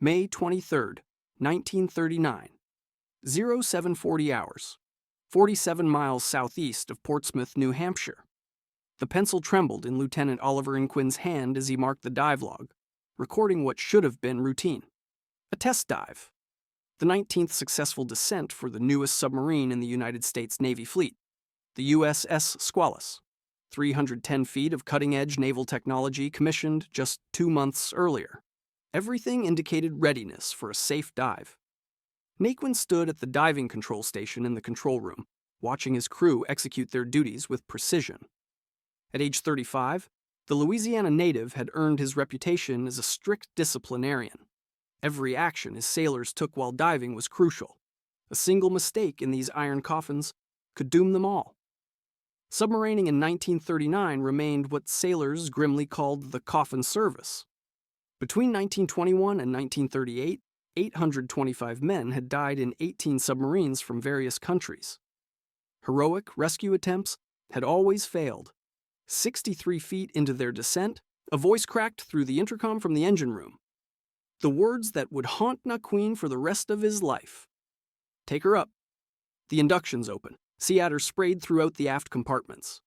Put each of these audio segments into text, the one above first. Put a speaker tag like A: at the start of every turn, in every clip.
A: May 23, 1939, 0740 hours, 47 miles southeast of Portsmouth, New Hampshire. The pencil trembled in Lieutenant Oliver Inquine's hand as he marked the dive log, recording what should have been routine. A test dive. The 19th successful descent for the newest submarine in the United States Navy fleet, the USS Squalus. 310 feet of cutting-edge naval technology commissioned just 2 months earlier. Everything indicated readiness for a safe dive. Inquine stood at the diving control station in the control room, watching his crew execute their duties with precision. At age 35, the Louisiana native had earned his reputation as a strict disciplinarian. Every action his sailors took while diving was crucial. A single mistake in these iron coffins could doom them all. Submarining in 1939 remained what sailors grimly called the coffin service. Between 1921 and 1938, 825 men had died in 18 submarines from various countries. Heroic rescue attempts had always failed. 63 feet into their descent, a voice cracked through the intercom from the engine room. The words that would haunt Inquine for the rest of his life. "Take her up." The inductions open. Sea adders sprayed throughout the aft compartments.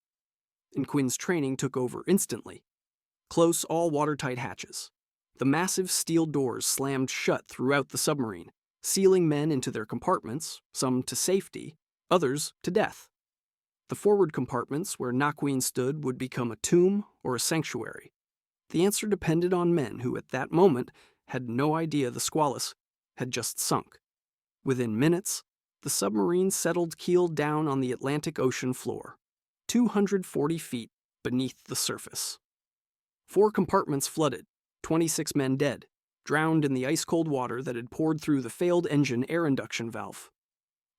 A: Inquine's training took over instantly. Close all watertight hatches. The massive steel doors slammed shut throughout the submarine, sealing men into their compartments, some to safety, others to death. The forward compartments where Inquine stood would become a tomb or a sanctuary. The answer depended on men who, at that moment, had no idea the Squalus had just sunk. Within minutes, the submarine settled keel down on the Atlantic Ocean floor, 240 feet beneath the surface. 4 compartments flooded, 26 men dead, drowned in the ice-cold water that had poured through the failed engine air induction valve.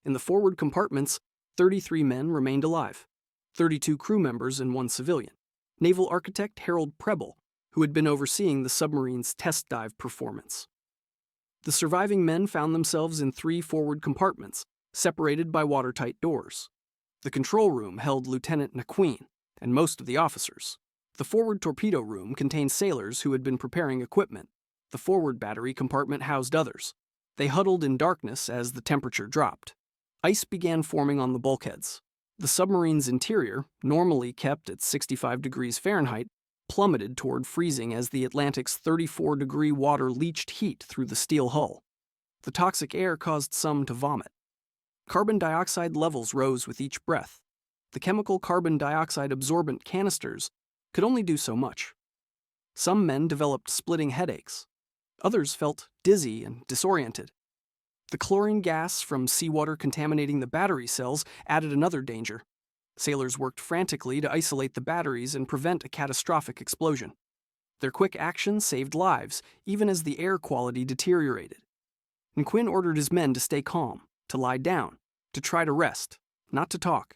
A: In the forward compartments, 33 men remained alive, 32 crew members and 1 civilian. Naval architect Harold Preble, who had been overseeing the submarine's test dive performance. The surviving men found themselves in 3 forward compartments, separated by watertight doors. The control room held Lieutenant Inquine and most of the officers. The forward torpedo room contained sailors who had been preparing equipment. The forward battery compartment housed others. They huddled in darkness as the temperature dropped. Ice began forming on the bulkheads. The submarine's interior, normally kept at 65 degrees Fahrenheit, plummeted toward freezing as the Atlantic's 34-degree water leached heat through the steel hull. The toxic air caused some to vomit. Carbon dioxide levels rose with each breath. The chemical carbon dioxide absorbent canisters could only do so much. Some men developed splitting headaches. Others felt dizzy and disoriented. The chlorine gas from seawater contaminating the battery cells added another danger. Sailors worked frantically to isolate the batteries and prevent a catastrophic explosion. Their quick action saved lives, even as the air quality deteriorated. Inquine ordered his men to stay calm, to lie down, to try to rest, not to talk.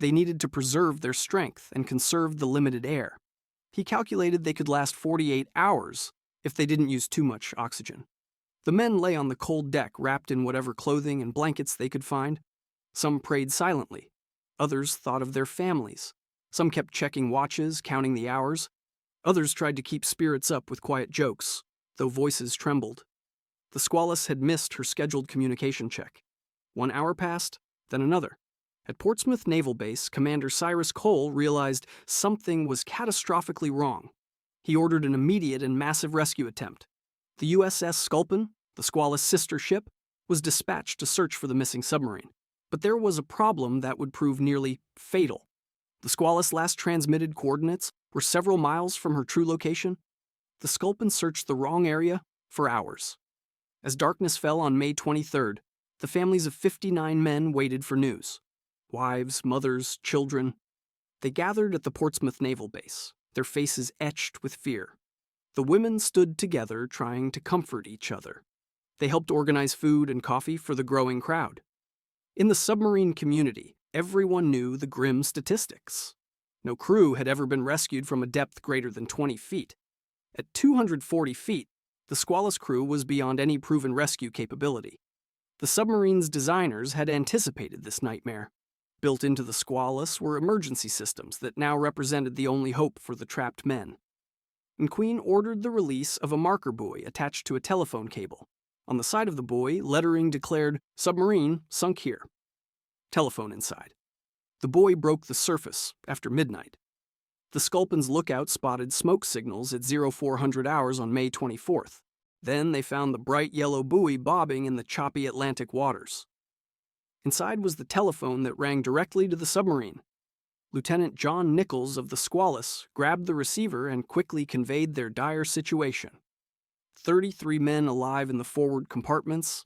A: They needed to preserve their strength and conserve the limited air. He calculated they could last 48 hours if they didn't use too much oxygen. The men lay on the cold deck wrapped in whatever clothing and blankets they could find. Some prayed silently. Others thought of their families. Some kept checking watches, counting the hours. Others tried to keep spirits up with quiet jokes, though voices trembled. The Squalus had missed her scheduled communication check. 1 hour passed, then another. At Portsmouth Naval Base, Commander Cyrus Cole realized something was catastrophically wrong. He ordered an immediate and massive rescue attempt. The USS Squalus, the Squalus' sister ship, was dispatched to search for the missing submarine. But there was a problem that would prove nearly fatal. The Squalus' last transmitted coordinates were several miles from her true location. The Squalus searched the wrong area for hours. As darkness fell on May 23rd, the families of 59 men waited for news. Wives, mothers, children. They gathered at the Portsmouth Naval Base, their faces etched with fear. The women stood together, trying to comfort each other. They helped organize food and coffee for the growing crowd. In the submarine community, everyone knew the grim statistics. No crew had ever been rescued from a depth greater than 20 feet. At 240 feet, the Squalus crew was beyond any proven rescue capability. The submarine's designers had anticipated this nightmare. Built into the Squalus were emergency systems that now represented the only hope for the trapped men. and Queen ordered the release of a marker buoy attached to a telephone cable. On the side of the buoy, lettering declared, "Submarine sunk here." Telephone inside. The buoy broke the surface after midnight. The Sculpin's lookout spotted smoke signals at 0400 hours on May 24th. Then they found the bright yellow buoy bobbing in the choppy Atlantic waters. Inside was the telephone that rang directly to the submarine. Lieutenant John Nichols of the Squalus grabbed the receiver and quickly conveyed their dire situation. 33 men alive in the forward compartments,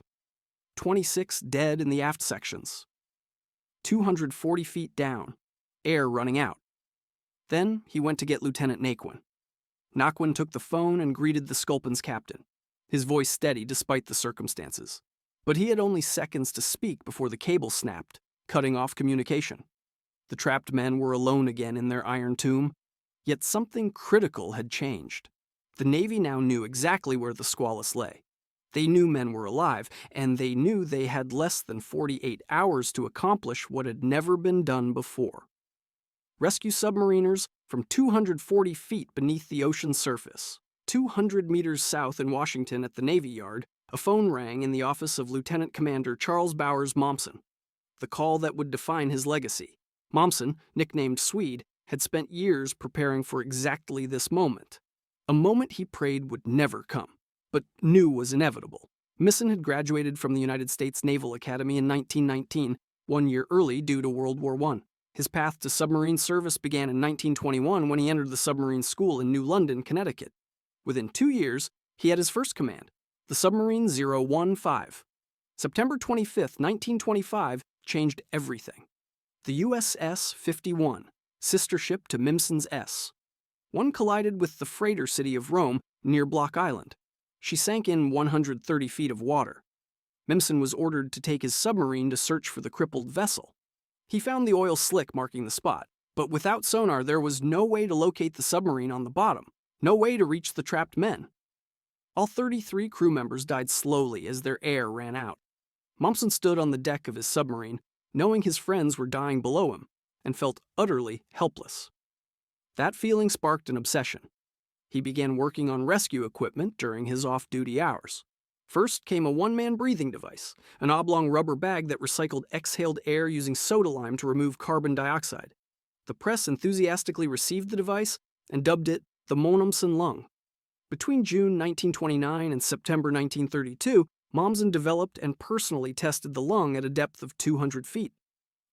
A: 26 dead in the aft sections. 240 feet down, air running out. Then he went to get Lieutenant Naquin. Naquin took the phone and greeted the Sculpin's captain, his voice steady despite the circumstances. But he had only seconds to speak before the cable snapped, cutting off communication. The trapped men were alone again in their iron tomb, yet something critical had changed. The Navy now knew exactly where the Squalus lay. They knew men were alive, and they knew they had less than 48 hours to accomplish what had never been done before. Rescue submariners from 240 feet beneath the ocean surface. 200 meters south in Washington at the Navy Yard, a phone rang in the office of Lieutenant Commander Charles Bowers Momsen, the call that would define his legacy. Momsen, nicknamed Swede, had spent years preparing for exactly this moment, a moment he prayed would never come, but knew was inevitable. Momsen had graduated from the United States Naval Academy in 1919, 1 year early due to World War I. His path to submarine service began in 1921 when he entered the submarine school in New London, Connecticut. Within 2 years, he had his first command, the Submarine 015. September 25, 1925, changed everything. The USS 51, sister ship to Momsen's S. One collided with the freighter city of Rome near Block Island. She sank in 130 feet of water. Momsen was ordered to take his submarine to search for the crippled vessel. He found the oil slick marking the spot, but without sonar there was no way to locate the submarine on the bottom, no way to reach the trapped men. All 33 crew members died slowly as their air ran out. Momsen stood on the deck of his submarine, knowing his friends were dying below him, and felt utterly helpless. That feeling sparked an obsession. He began working on rescue equipment during his off-duty hours. First came a one-man breathing device, an oblong rubber bag that recycled exhaled air using soda lime to remove carbon dioxide. The press enthusiastically received the device and dubbed it the Momsen Lung. Between June 1929 and September 1932, Momsen developed and personally tested the lung at a depth of 200 feet.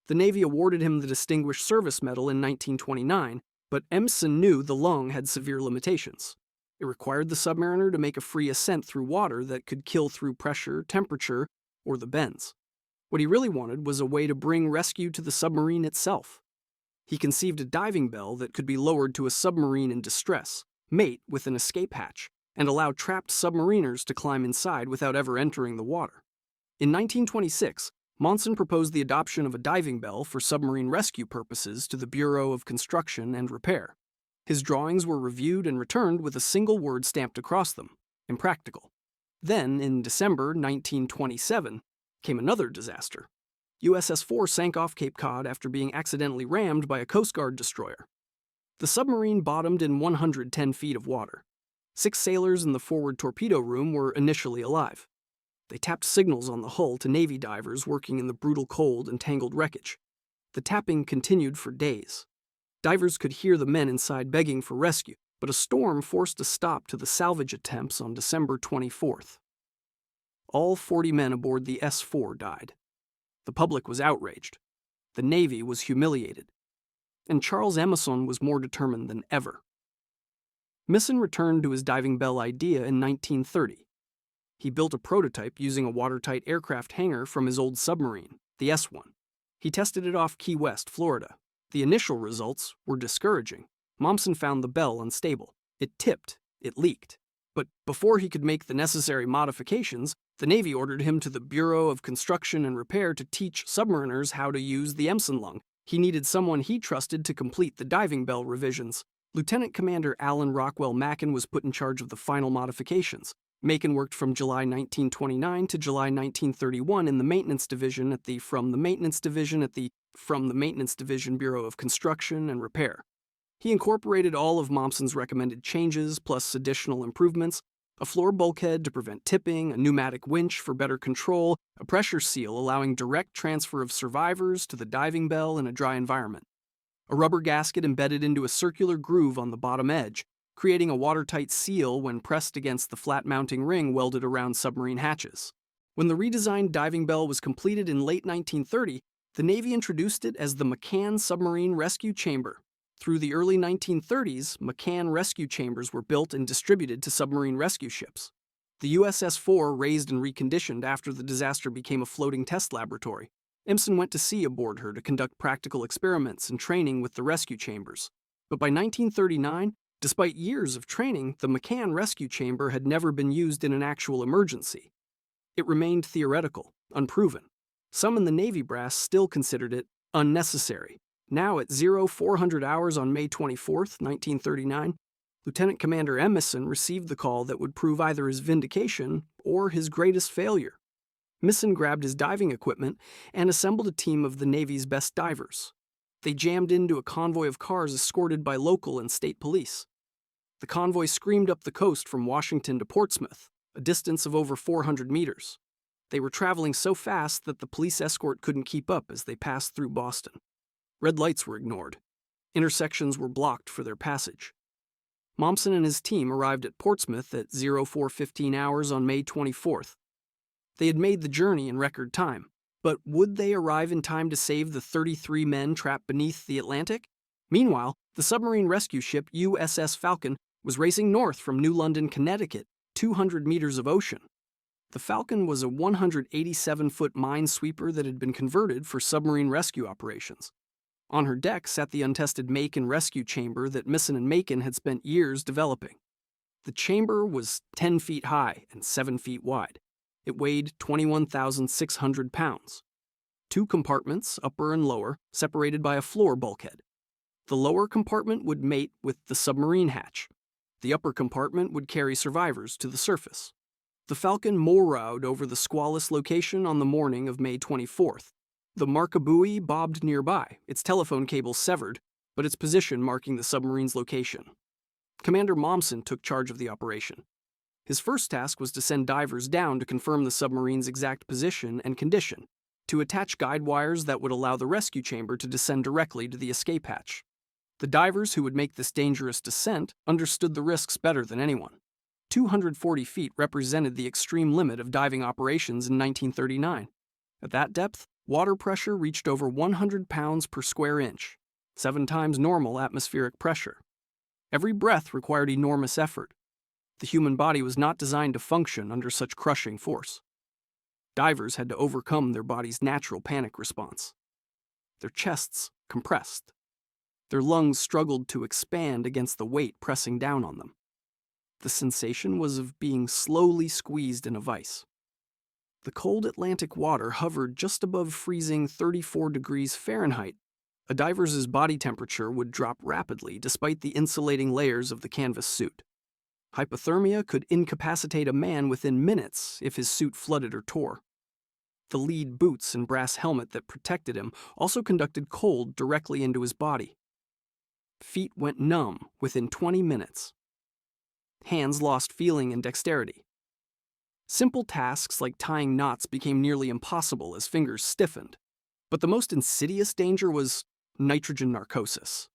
A: The Navy awarded him the Distinguished Service Medal in 1929, but Momsen knew the lung had severe limitations. It required the submariner to make a free ascent through water that could kill through pressure, temperature, or the bends. What he really wanted was a way to bring rescue to the submarine itself. He conceived a diving bell that could be lowered to a submarine in distress, mate with an escape hatch, and allow trapped submariners to climb inside without ever entering the water. In 1926, Momsen proposed the adoption of a diving bell for submarine rescue purposes to the Bureau of Construction and Repair. His drawings were reviewed and returned with a single word stamped across them, impractical. Then, in December 1927, came another disaster. USS 4 sank off Cape Cod after being accidentally rammed by a Coast Guard destroyer. The submarine bottomed in 110 feet of water. 6 sailors in the forward torpedo room were initially alive. They tapped signals on the hull to Navy divers working in the brutal cold and tangled wreckage. The tapping continued for days. Divers could hear the men inside begging for rescue, but a storm forced a stop to the salvage attempts on December 24th. All 40 men aboard the S-4 died. The public was outraged. The Navy was humiliated. And Charles Emerson was more determined than ever. Momsen returned to his diving bell idea in 1930. He built a prototype using a watertight aircraft hangar from his old submarine, the S-1. He tested it off Key West, Florida. The initial results were discouraging. Momsen found the bell unstable. It tipped, it leaked. But before he could make the necessary modifications, the Navy ordered him to the Bureau of Construction and Repair to teach submariners how to use the Momsen Lung. He needed someone he trusted to complete the diving bell revisions. Lieutenant Commander Alan Rockwell Mackin was put in charge of the final modifications. Mackin worked from July 1929 to July 1931 in the Maintenance Division at the Maintenance Division Bureau of Construction and Repair. He incorporated all of Momsen's recommended changes, plus additional improvements: a floor bulkhead to prevent tipping, a pneumatic winch for better control, a pressure seal allowing direct transfer of survivors to the diving bell in a dry environment, a rubber gasket embedded into a circular groove on the bottom edge, creating a watertight seal when pressed against the flat mounting ring welded around submarine hatches. When the redesigned diving bell was completed in late 1930, the Navy introduced it as the McCann Submarine Rescue Chamber. Through the early 1930s, McCann rescue chambers were built and distributed to submarine rescue ships. The USS 4 raised and reconditioned after the disaster became a floating test laboratory. Momsen went to sea aboard her to conduct practical experiments and training with the rescue chambers. But by 1939, despite years of training, the McCann rescue chamber had never been used in an actual emergency. It remained theoretical, unproven. Some in the Navy brass still considered it unnecessary. Now at 0400 hours on May 24, 1939, Lieutenant Commander Momsen received the call that would prove either his vindication or his greatest failure. Momsen grabbed his diving equipment and assembled a team of the Navy's best divers. They jammed into a convoy of cars escorted by local and state police. The convoy screamed up the coast from Washington to Portsmouth, a distance of over 400 meters. They were traveling so fast that the police escort couldn't keep up as they passed through Boston. Red lights were ignored. Intersections were blocked for their passage. Momsen and his team arrived at Portsmouth at 0415 hours on May 24th. They had made the journey in record time, but would they arrive in time to save the 33 men trapped beneath the Atlantic? Meanwhile, the submarine rescue ship USS Falcon was racing north from New London, Connecticut, 200 meters of ocean. The Falcon was a 187-foot minesweeper that had been converted for submarine rescue operations. On her deck sat the untested Macon rescue chamber that Momsen and Macon had spent years developing. The chamber was 10 feet high and 7 feet wide. It weighed 21,600 pounds. 2 compartments, upper and lower, separated by a floor bulkhead. The lower compartment would mate with the submarine hatch. The upper compartment would carry survivors to the surface. The Falcon moored over the Squalus location on the morning of May 24th. The marca buoy bobbed nearby, its telephone cable severed, but its position marking the submarine's location. Commander Momsen took charge of the operation. His first task was to send divers down to confirm the submarine's exact position and condition, to attach guide wires that would allow the rescue chamber to descend directly to the escape hatch. The divers who would make this dangerous descent understood the risks better than anyone. 240 feet represented the extreme limit of diving operations in 1939. At that depth, water pressure reached over 100 pounds per square inch, 7 times normal atmospheric pressure. Every breath required enormous effort. The human body was not designed to function under such crushing force. Divers had to overcome their body's natural panic response. Their chests compressed. Their lungs struggled to expand against the weight pressing down on them. The sensation was of being slowly squeezed in a vice. The cold Atlantic water hovered just above freezing 34 degrees Fahrenheit. A diver's body temperature would drop rapidly despite the insulating layers of the canvas suit. Hypothermia could incapacitate a man within minutes if his suit flooded or tore. The lead boots and brass helmet that protected him also conducted cold directly into his body. Feet went numb within 20 minutes. Hands lost feeling and dexterity. Simple tasks like tying knots became nearly impossible as fingers stiffened. But the most insidious danger was nitrogen narcosis.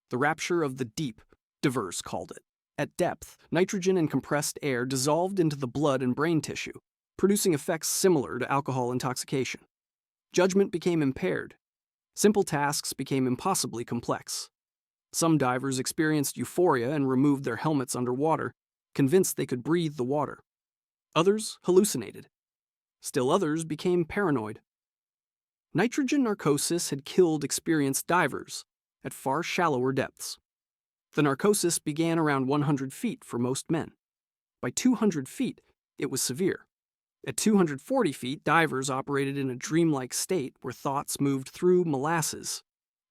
A: The rapture of the deep, divers called it. At depth, nitrogen and compressed air dissolved into the blood and brain tissue, producing effects similar to alcohol intoxication. Judgment became impaired. Simple tasks became impossibly complex. Some divers experienced euphoria and removed their helmets underwater, convinced they could breathe the water. Others hallucinated. Still others became paranoid. Nitrogen narcosis had killed experienced divers at far shallower depths. The narcosis began around 100 feet for most men. By 200 feet, it was severe. At 240 feet, divers operated in a dreamlike state where thoughts moved through molasses.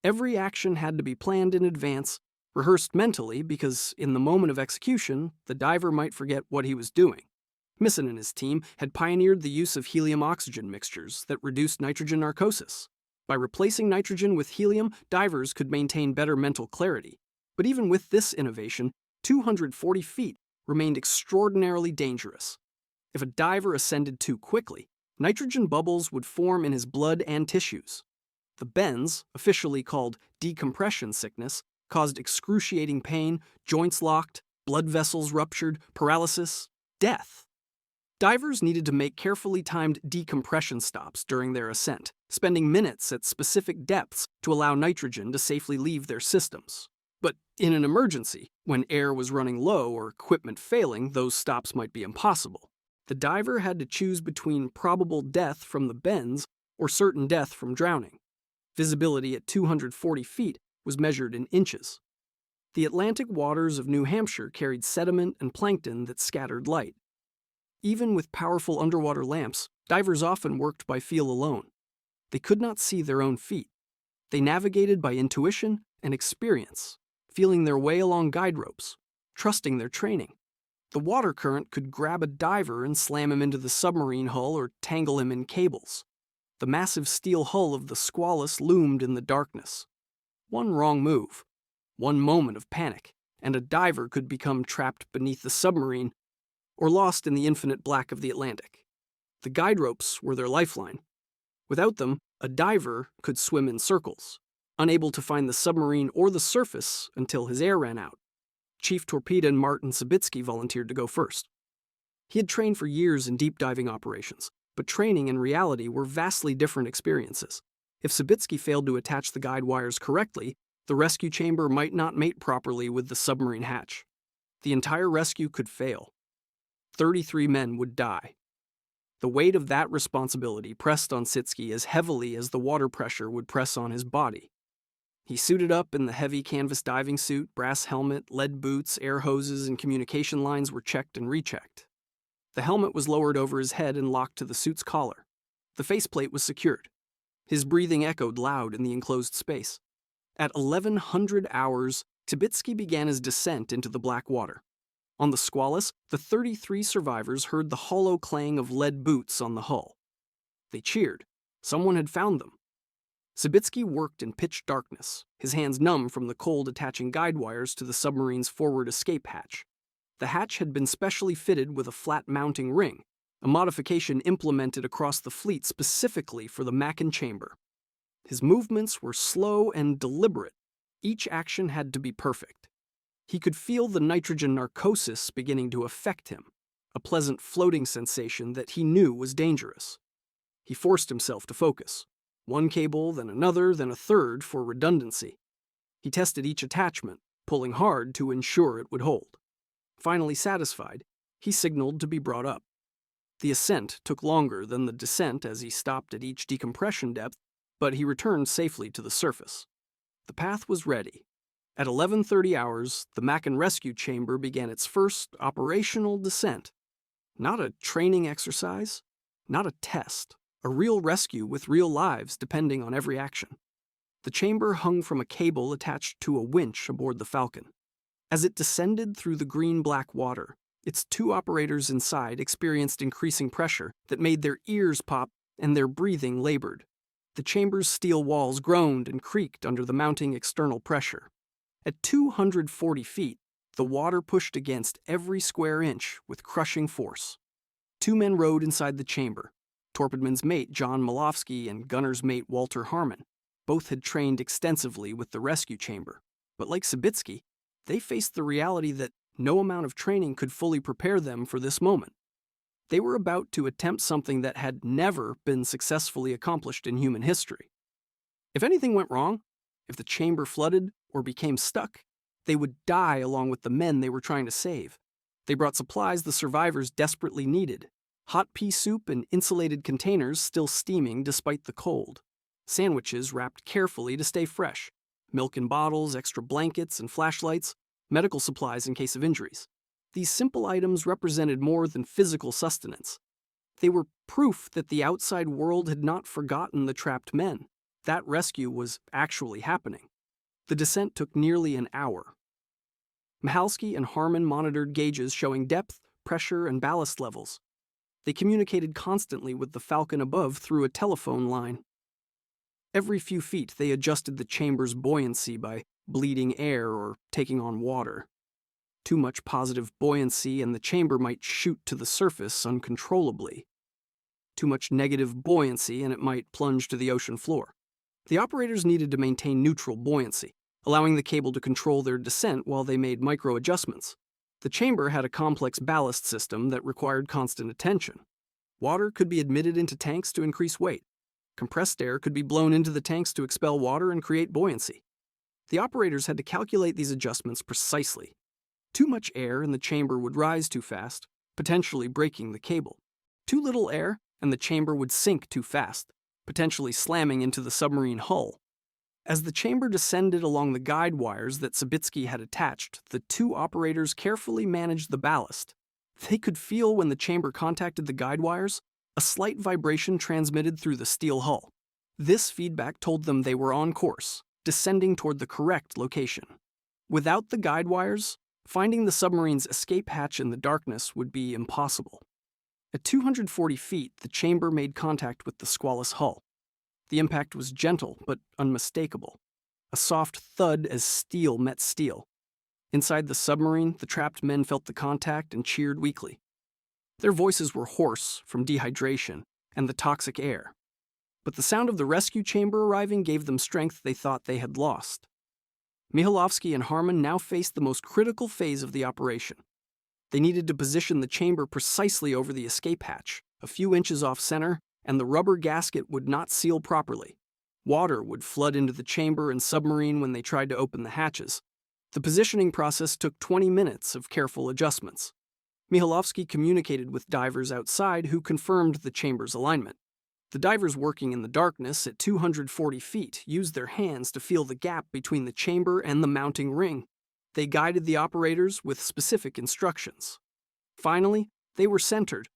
A: Every action had to be planned in advance, rehearsed mentally because, in the moment of execution, the diver might forget what he was doing. Momsen and his team had pioneered the use of helium-oxygen mixtures that reduced nitrogen narcosis. By replacing nitrogen with helium, divers could maintain better mental clarity. But even with this innovation, 240 feet remained extraordinarily dangerous. If a diver ascended too quickly, nitrogen bubbles would form in his blood and tissues. The bends, officially called decompression sickness, caused excruciating pain, joints locked, blood vessels ruptured, paralysis, death. Divers needed to make carefully timed decompression stops during their ascent, spending minutes at specific depths to allow nitrogen to safely leave their systems. But in an emergency, when air was running low or equipment failing, those stops might be impossible. The diver had to choose between probable death from the bends or certain death from drowning. Visibility at 240 feet was measured in inches. The Atlantic waters of New Hampshire carried sediment and plankton that scattered light. Even with powerful underwater lamps, divers often worked by feel alone. They could not see their own feet. They navigated by intuition and experience, feeling their way along guide ropes, trusting their training. The water current could grab a diver and slam him into the submarine hull or tangle him in cables. The massive steel hull of the Squalus loomed in the darkness. One wrong move, one moment of panic, and a diver could become trapped beneath the submarine or lost in the infinite black of the Atlantic. The guide ropes were their lifeline. Without them, a diver could swim in circles, unable to find the submarine or the surface until his air ran out. Chief Torpedo Martin Sabitsky volunteered to go first. He had trained for years in deep diving operations, but training and reality were vastly different experiences. If Sabitsky failed to attach the guide wires correctly, the rescue chamber might not mate properly with the submarine hatch. The entire rescue could fail. 33 men would die. The weight of that responsibility pressed on Sabitsky as heavily as the water pressure would press on his body. He suited up in the heavy canvas diving suit, brass helmet, lead boots, air hoses, and communication lines were checked and rechecked. The helmet was lowered over his head and locked to the suit's collar. The faceplate was secured. His breathing echoed loud in the enclosed space. At 1100 hours, Sabitsky began his descent into the black water. On the Squalus, the 33 survivors heard the hollow clang of lead boots on the hull. They cheered. Someone had found them. Sabitsky worked in pitch darkness, his hands numb from the cold attaching guide wires to the submarine's forward escape hatch. The hatch had been specially fitted with a flat mounting ring, a modification implemented across the fleet specifically for the Mackin chamber. His movements were slow and deliberate. Each action had to be perfect. He could feel the nitrogen narcosis beginning to affect him, a pleasant floating sensation that he knew was dangerous. He forced himself to focus. One cable, then another, then a third for redundancy. He tested each attachment, pulling hard to ensure it would hold. Finally satisfied, he signaled to be brought up. The ascent took longer than the descent as he stopped at each decompression depth, but he returned safely to the surface. The path was ready. At 11:30 hours, the Mackin rescue chamber began its first operational descent. Not a training exercise, not a test. A real rescue with real lives depending on every action. The chamber hung from a cable attached to a winch aboard the Falcon. As it descended through the green-black water, its two operators inside experienced increasing pressure that made their ears pop and their breathing labored. The chamber's steel walls groaned and creaked under the mounting external pressure. At 240 feet, the water pushed against every square inch with crushing force. Two men rowed inside the chamber. Torpedoman's mate John Malofsky and gunner's mate Walter Harmon. Both had trained extensively with the rescue chamber, but like Sabitsky, they faced the reality that no amount of training could fully prepare them for this moment. They were about to attempt something that had never been successfully accomplished in human history. If anything went wrong, if the chamber flooded or became stuck, they would die along with the men they were trying to save. They brought supplies the survivors desperately needed. Hot pea soup in insulated containers still steaming despite the cold. Sandwiches wrapped carefully to stay fresh. Milk in bottles, extra blankets and flashlights, medical supplies in case of injuries. These simple items represented more than physical sustenance. They were proof that the outside world had not forgotten the trapped men. That rescue was actually happening. The descent took nearly an hour. Mahalski and Harmon monitored gauges showing depth, pressure, and ballast levels. They communicated constantly with the Falcon above through a telephone line. Every few feet, they adjusted the chamber's buoyancy by bleeding air, or taking on water. Too much positive buoyancy and the chamber might shoot to the surface uncontrollably. Too much negative buoyancy and it might plunge to the ocean floor. The operators needed to maintain neutral buoyancy, allowing the cable to control their descent while they made micro-adjustments. The chamber had a complex ballast system that required constant attention. Water could be admitted into tanks to increase weight. Compressed air could be blown into the tanks to expel water and create buoyancy. The operators had to calculate these adjustments precisely. Too much air in the chamber would rise too fast, potentially breaking the cable. Too little air, and the chamber would sink too fast, potentially slamming into the submarine hull. As the chamber descended along the guide wires that Sabitsky had attached, the two operators carefully managed the ballast. They could feel when the chamber contacted the guide wires, a slight vibration transmitted through the steel hull. This feedback told them they were on course, descending toward the correct location. Without the guide wires, finding the submarine's escape hatch in the darkness would be impossible. At 240 feet, the chamber made contact with the Squalus hull. The impact was gentle but unmistakable, a soft thud as steel met steel. Inside the submarine, the trapped men felt the contact and cheered weakly. Their voices were hoarse from dehydration and the toxic air, but the sound of the rescue chamber arriving gave them strength they thought they had lost. Mihailovsky and Harmon now faced the most critical phase of the operation. They needed to position the chamber precisely over the escape hatch, a few inches off center, and the rubber gasket would not seal properly. Water would flood into the chamber and submarine when they tried to open the hatches. The positioning process took 20 minutes of careful adjustments. Mihailovsky communicated with divers outside who confirmed the chamber's alignment. The divers working in the darkness at 240 feet used their hands to feel the gap between the chamber and the mounting ring. They guided the operators with specific instructions. Finally, they were centered.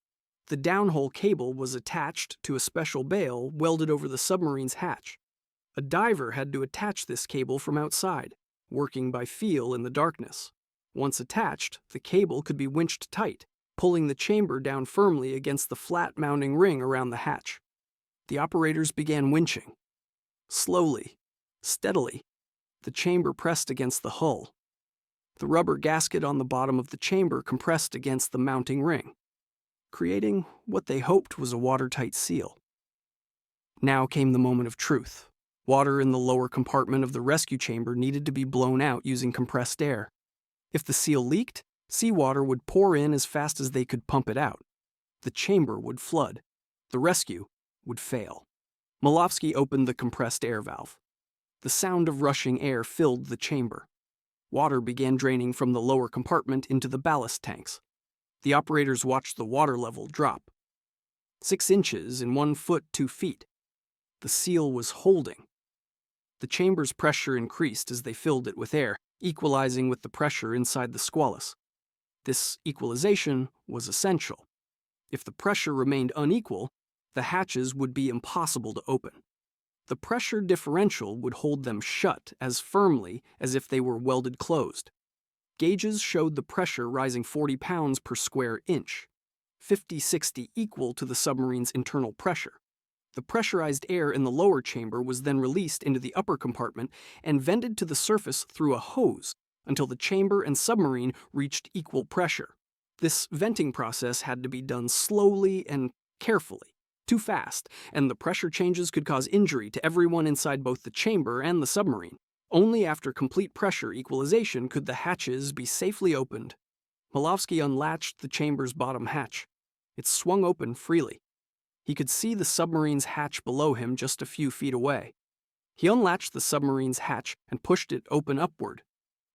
A: The downhole cable was attached to a special bail welded over the submarine's hatch. A diver had to attach this cable from outside, working by feel in the darkness. Once attached, the cable could be winched tight, pulling the chamber down firmly against the flat mounting ring around the hatch. The operators began winching. Slowly, steadily, the chamber pressed against the hull. The rubber gasket on the bottom of the chamber compressed against the mounting ring, creating what they hoped was a watertight seal. Now came the moment of truth. Water in the lower compartment of the rescue chamber needed to be blown out using compressed air. If the seal leaked, seawater would pour in as fast as they could pump it out. The chamber would flood. The rescue would fail. Malofsky opened the compressed air valve. The sound of rushing air filled the chamber. Water began draining from the lower compartment into the ballast tanks. The operators watched the water level drop. 6 inches in 1 foot 2 feet. The seal was holding. The chamber's pressure increased as they filled it with air, equalizing with the pressure inside the Squalus. This equalization was essential. If the pressure remained unequal, the hatches would be impossible to open. The pressure differential would hold them shut as firmly as if they were welded closed. Gauges showed the pressure rising 40 pounds per square inch, 50-60 equal to the submarine's internal pressure. The pressurized air in the lower chamber was then released into the upper compartment and vented to the surface through a hose until the chamber and submarine reached equal pressure. This venting process had to be done slowly and carefully. Too fast, and the pressure changes could cause injury to everyone inside both the chamber and the submarine. Only after complete pressure equalization could the hatches be safely opened. Malofsky unlatched the chamber's bottom hatch. It swung open freely. He could see the submarine's hatch below him just a few feet away. He unlatched the submarine's hatch and pushed it open upward.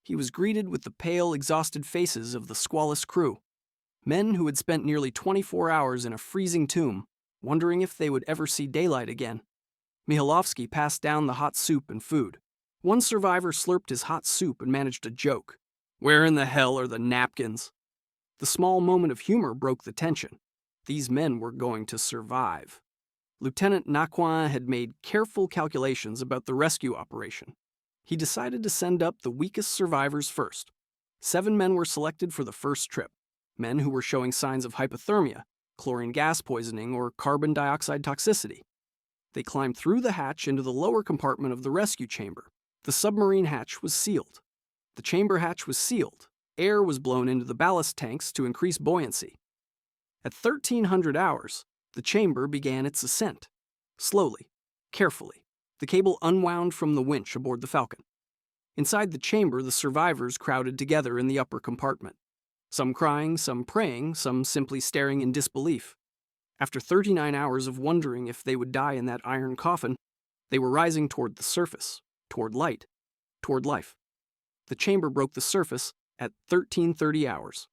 A: He was greeted with the pale, exhausted faces of the Squalus crew, men who had spent nearly 24 hours in a freezing tomb, wondering if they would ever see daylight again. Mihailovsky passed down the hot soup and food. One survivor slurped his hot soup and managed a joke. "Where in the hell are the napkins?" The small moment of humor broke the tension. These men were going to survive. Lieutenant Naquin had made careful calculations about the rescue operation. He decided to send up the weakest survivors first. 7 men were selected for the first trip, men who were showing signs of hypothermia, chlorine gas poisoning, or carbon dioxide toxicity. They climbed through the hatch into the lower compartment of the rescue chamber. The submarine hatch was sealed. The chamber hatch was sealed. Air was blown into the ballast tanks to increase buoyancy. At 1300 hours, the chamber began its ascent. Slowly, carefully, the cable unwound from the winch aboard the Falcon. Inside the chamber, the survivors crowded together in the upper compartment. Some crying, some praying, some simply staring in disbelief. After 39 hours of wondering if they would die in that iron coffin, they were rising toward the surface, toward light, toward life. The chamber broke the surface at 1330 hours.